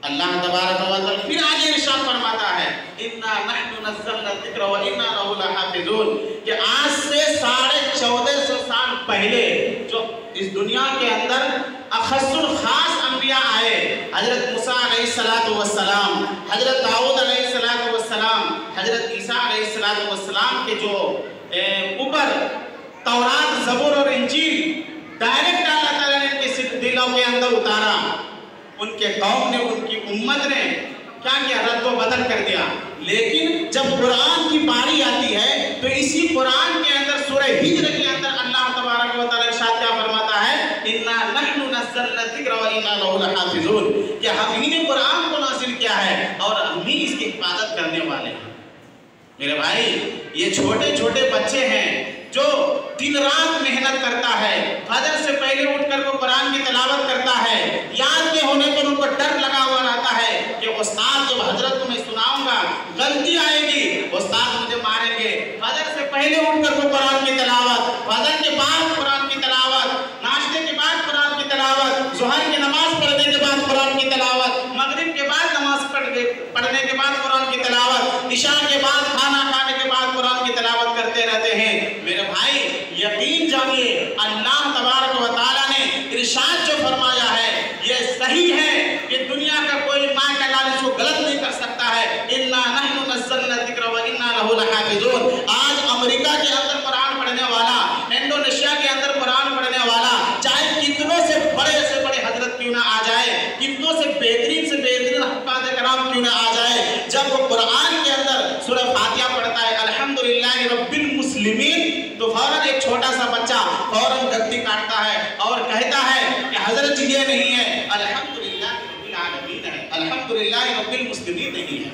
اللہ تبارک و تعالیٰ پھر آگے ارشاد فرماتا ہے اِنَّا نَحْنُ نَزَّلْنَا الذِّكْرَ وَإِنَّا لَهُ لَحَافِظُونَ کہ آج سے 1450 سال پہلے جو اس دنیا کے اندر اخص الخاص انبیاء آئے، حضرت موسیٰ علیہ السلام، حضرت داؤد علیہ السلام، حضرت عیسیٰ علیہ السلام کے جو اوپر تورات، زبور اور انجیل ڈائریکٹ اللہ تعالیٰ نے ان کے دلوں کے اندر اتارا، ان کے قوم نے، ان کی امت نے کیا کیا؟ رد و بدل کر دیا۔ لیکن جب قرآن کی باری آتی ہے تو اسی قرآن کے اندر سورہ ہجر کے اندر اللہ تبارک و تعالیٰ ارشاد کیا فرماتا ہے اِنَّا نَحْنُ نَزَّلْنَا الذِّكْرَ وَإِنَّا لَهُ لَحَافِظُونَ کہ ہم ہی نے قرآن کو نازل کیا ہے اور ہم ہی اس کی حفاظت کرنے والے ہیں۔ میرے بھائی، یہ چھوٹے چھوٹے بچے ہیں جو دن رات محنت کرتا ہے، فجر سے پہلے اٹھ کر وہ قرآن کی تلاوت کرتا ہے، یاد کے ہونے پر ان کو ڈر لگا ہوا رہتا ہے کہ استاد جب حضرت کو میں سناؤں گا غلطی آئے گی، استاد مجھے ماریں گے۔ فجر سے پہلے اٹھ کر وہ قرآن کی تلاوت، فجر کے بعد قرآن کی تلاوت، ناشتے کے بعد قرآن کی تلاوت، ظہر کی نماز پڑھنے کے بعد قرآن کی تلاوت، مغرب کے بعد نماز پڑھنے کے بعد قرآن کی تلاوت، عشاء کے بعد کھانا کھانے کے بعد قرآن کی تلاوت کرتے رہتے ہیں۔ میرے بھائی، یقین جانیے اللہ تبارک و تعالیٰ نے ارشاد جو فرمایا ہے یہ صحیح ہے کہ دنیا کا کوئی ماں کا لال اس کو غلط نہیں کر سکتا ہے۔ اِنَّا نَحْنُ نَزَّلْنَا الذِّكْرَ وَإِنَّا لَهُ لَحَافِظُونَ۔ آج امریکہ کے اندر قرآن پڑھنے والا، انڈونیشیا کے اندر قرآن پڑھنے والا، چاہے کتنوں سے بڑے حضرت کیوں نہ آ جائے، کتنوں سے بہترین حفاظ کرام کیوں نہ آ جائے، جب وہ قرآن کے اندر سورہ فاتحہ پڑھتا ہے الحمدللہ رب المسلمین، تو فوراً ایک چھوٹا سا بچہ فوراً گدی کاٹتا ہے اور کہتا ہے کہ حضرت جی یہ نہیں ہے، الحمدللہ رب العالمین ہے، الحمدللہ رب المسلمین نہیں ہے۔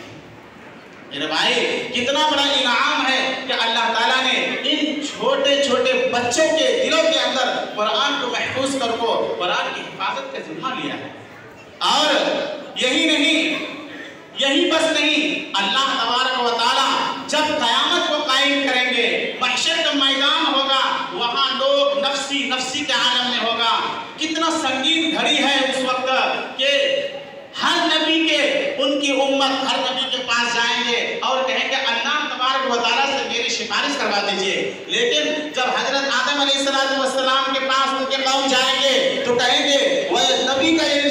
میرے بھائی، کتنا بڑا انعام ہے کہ اللہ تعالیٰ نے ان چھوٹے چھوٹے بچوں کے دلوں کے اندر قرآن کو محفوظ کر کو قرآن کی حفاظت کا ذمہ لیا ہے۔ اور یہی بس نہیں، اللہ تبارک و تعالیٰ جب قیامت کو قائم کریں گے، محشر کا میدان ہوگا، وہاں لوگ نفسی کے عالم میں ہوگا۔ کتنا سنگین گھڑی ہے اس وقت کہ ہر نبی کے ان کی امت ہر نبی کے پاس جائیں گے اور کہیں گے اللہ تبارک و تعالیٰ سے میری سفارش کروا دیجئے۔ لیکن جب حضرت آدم علیہ السلام کے پاس ان کے قوم جائیں گے تو کہیں گے، وہ نبی کا یہ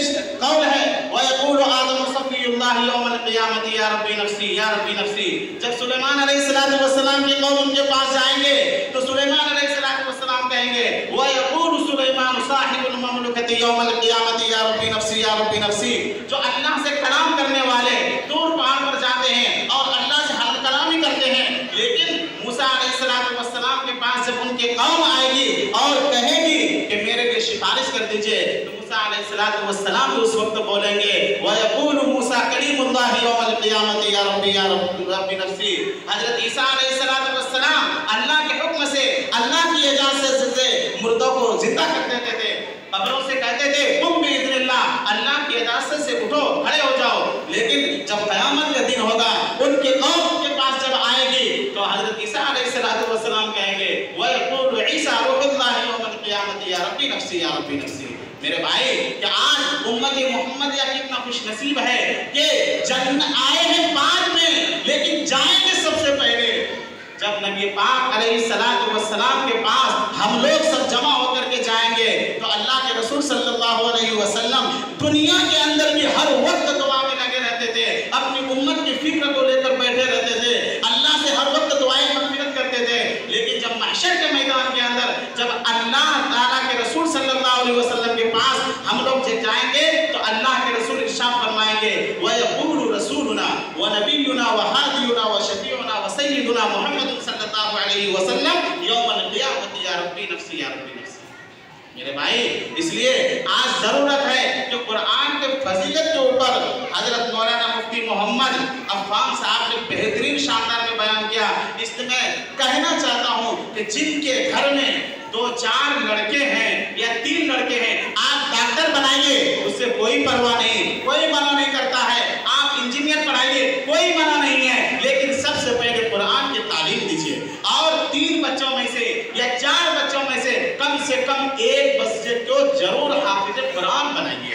قول ہے، وَيَقُولُ آدَمُ صَفِيُّ اللَّهِ يَوْمَ الْقِيَامَةِ يَا رَبِّ نَفْسِي يَا رَبِّ نَفْسِي۔ جب سلیمان علیہ السلام کے قوم ان کے پاس جائیں گے تو سلیمان علیہ السلام کہیں گے، وَيَقُولُ سُلَيْمَانُ صَاحِبُ الْمَمْلُكَةِ يَوْمَ الْقِيَامَةِ يَا رَبِّ نَفْسِي يَا رَبِّ نَفْسِي۔ جو اللہ سے کلام کرنے والے طور پہاڑ پر جاتے ہیں اور اللہ سے حل کلامی کرتے ہیں، لیکن موسیٰ علیہ السلام کے پاس جب ان کی قوم آئے گی اور کہے گی کہ میرے لیے سفارش کر دیجئے، تو موسیٰ علیہ السلام اس وقت بولیں گے، وَيَقُولُ مُوسَىٰ كَلِيمُ اللَّهِ يَوْمَ الْقِيَامَةِ يَا رَبِّ نَفْسِي۔ حضرت عیسیٰ علیہ السلام اللہ کے حکم سے، اللہ کی اجازت سے مردوں کو زندہ کر دیتے تھے، قبروں سے کہتے تھے تم بِإِذْنِ اللَّهِ، اللہ کی اجازت سے اٹھو، کھڑے ہو جاؤ۔ لیکن جب قیامت کا دن ہوگا، ان کے قوم کے پاس جب آئے گی تو حضرت عیسیٰ علیہ السلام کہیں گے، وَيَقُولُ عِيسَىٰ رُوحُ اللَّهِ يَوْمَ الْقِيَامَةِ يَا رَبِّ نَفْسِي يَا رَبِّ نَفْسِي۔ میرے بھائی، کہ آج امت محمدیہ کتنا خوش نصیب ہے کہ جنت آئے ہیں بعد میں لیکن جائیں گے سب سے پہلے۔ جب نبی پاک علیہ السلام کے پاس ہم لوگ سب جمع ہو کر کے جائیں گے تو اللہ کے رسول صلی اللہ علیہ وسلم دنیا کے اندر بھی ہر وقت دعا میں لگے رہتے تھے، اپنی امت کی فکر کو لے کر بیٹھے رہتے تھے، اللہ سے ہر وقت دعائیں مغفرت کرتے تھے۔ لیکن جب محشر کے میدان کے اندر جب اللہ تعالیٰ کے رسول صلی اللہ علیہ وسلم کے پاس ہم لوگ جائیں گے تو اللہ کے رسول ارشاد فرمائیں گے، وَيَقُولُ رَسُولُنَا وَنَبِيُّنَا وَحَادِيُنَا وَشَفِيعُنَا وَسَيِّدُنَا محمد صلی اللہ علیہ وسلم یوم القیامت یا ربی نفسی یا ربی نفسی۔ میرے بھائی، اس لیے آج ضرورت ہے کہ قرآن کے فضیلت کے اوپر حضرت مولانا مفتی محمد عفان صاحب نے بہترین شاندار میں بیان کیا۔ اس میں کہنا چاہتا ہوں کہ جن کے گھر میں 2-4 لڑکے ہیں یا 3 لڑکے ہیں، آپ ڈاکٹر بنائیے، اس سے کوئی پرواہ نہیں، کوئی منع نہیں کرتا ہے، آپ انجینئر پڑھائیے، کوئی منع نہیں ہے، لیکن سب سے پہلے قرآن کی تعلیم دیجیے اور 3 بچوں میں سے یا 4 بچوں میں سے کم 1 مسجد کو ضرور حافظ قرآن بنائیے۔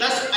10